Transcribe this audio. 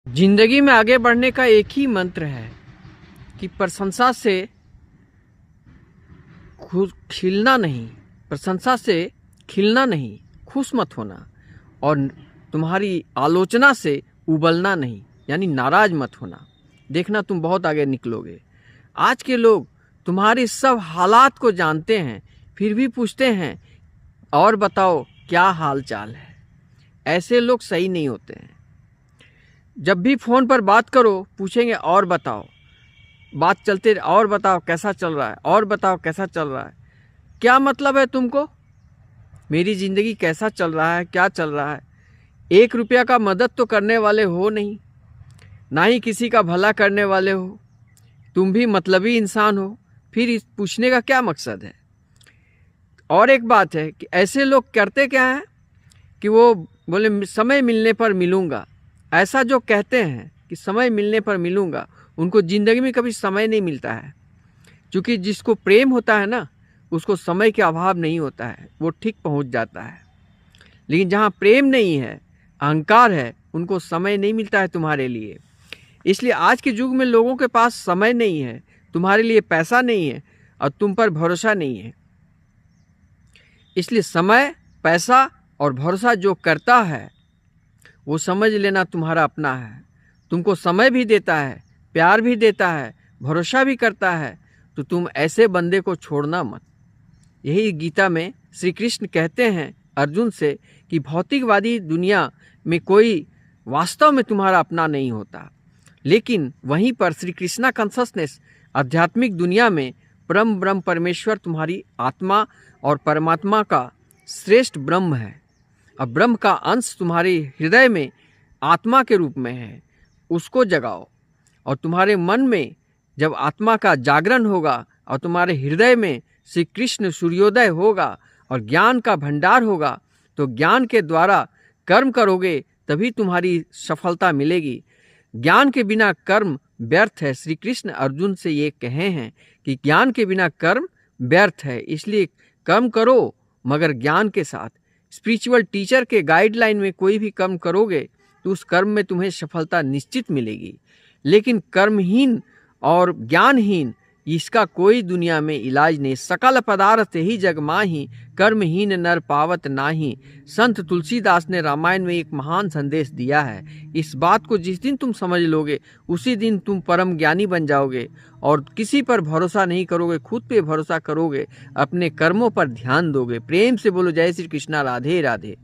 जिंदगी में आगे बढ़ने का एक ही मंत्र है कि प्रशंसा से खिलना नहीं, प्रशंसा से खिलना नहीं, खुश मत होना, और तुम्हारी आलोचना से उबलना नहीं, यानी नाराज मत होना। देखना तुम बहुत आगे निकलोगे। आज के लोग तुम्हारे सब हालात को जानते हैं, फिर भी पूछते हैं और बताओ क्या हाल चाल है। ऐसे लोग सही नहीं होते हैं। जब भी फ़ोन पर बात करो पूछेंगे और बताओ, बात चलते और बताओ कैसा चल रहा है, और बताओ कैसा चल रहा है। क्या मतलब है तुमको? मेरी ज़िंदगी कैसा चल रहा है, क्या चल रहा है? 1 रुपया का मदद तो करने वाले हो नहीं, ना ही किसी का भला करने वाले हो। तुम भी मतलबी इंसान हो, फिर इस पूछने का क्या मकसद है? और एक बात है कि ऐसे लोग करते क्या हैं कि वो बोले समय मिलने पर मिलूँगा। ऐसा जो कहते हैं कि समय मिलने पर मिलूँगा, उनको ज़िंदगी में कभी समय नहीं मिलता है। क्योंकि जिसको प्रेम होता है ना, उसको समय के अभाव नहीं होता है, वो ठीक पहुंच जाता है। लेकिन जहाँ प्रेम नहीं है, अहंकार है, उनको समय नहीं मिलता है तुम्हारे लिए। इसलिए आज के युग में लोगों के पास समय नहीं है, तुम्हारे लिए पैसा नहीं है और तुम पर भरोसा नहीं है। इसलिए समय, पैसा और भरोसा जो करता है वो समझ लेना तुम्हारा अपना है। तुमको समय भी देता है, प्यार भी देता है, भरोसा भी करता है, तो तुम ऐसे बंदे को छोड़ना मत। यही गीता में श्री कृष्ण कहते हैं अर्जुन से कि भौतिकवादी दुनिया में कोई वास्तव में तुम्हारा अपना नहीं होता, लेकिन वहीं पर श्री कृष्णा कॉन्शसनेस आध्यात्मिक दुनिया में परम ब्रह्म परमेश्वर तुम्हारी आत्मा और परमात्मा का श्रेष्ठ ब्रह्म है। अब ब्रह्म का अंश तुम्हारे हृदय में आत्मा के रूप में है, उसको जगाओ। और तुम्हारे मन में जब आत्मा का जागरण होगा और तुम्हारे हृदय में श्री कृष्ण सूर्योदय होगा और ज्ञान का भंडार होगा, तो ज्ञान के द्वारा कर्म करोगे तभी तुम्हारी सफलता मिलेगी। ज्ञान के बिना कर्म व्यर्थ है। श्री कृष्ण अर्जुन से ये कहे हैं कि ज्ञान के बिना कर्म व्यर्थ है, इसलिए कर्म करो मगर ज्ञान के साथ। स्पिरिचुअल टीचर के गाइडलाइन में कोई भी कर्म करोगे तो उस कर्म में तुम्हें सफलता निश्चित मिलेगी। लेकिन कर्महीन और ज्ञानहीन, इसका कोई दुनिया में इलाज नहीं। सकल पदार्थ ही जग माही, कर्महीन नर पावत नाही। संत तुलसीदास ने रामायण में एक महान संदेश दिया है। इस बात को जिस दिन तुम समझ लोगे उसी दिन तुम परम ज्ञानी बन जाओगे और किसी पर भरोसा नहीं करोगे, खुद पे भरोसा करोगे, अपने कर्मों पर ध्यान दोगे। प्रेम से बोलो जय श्री कृष्णा, राधे राधे।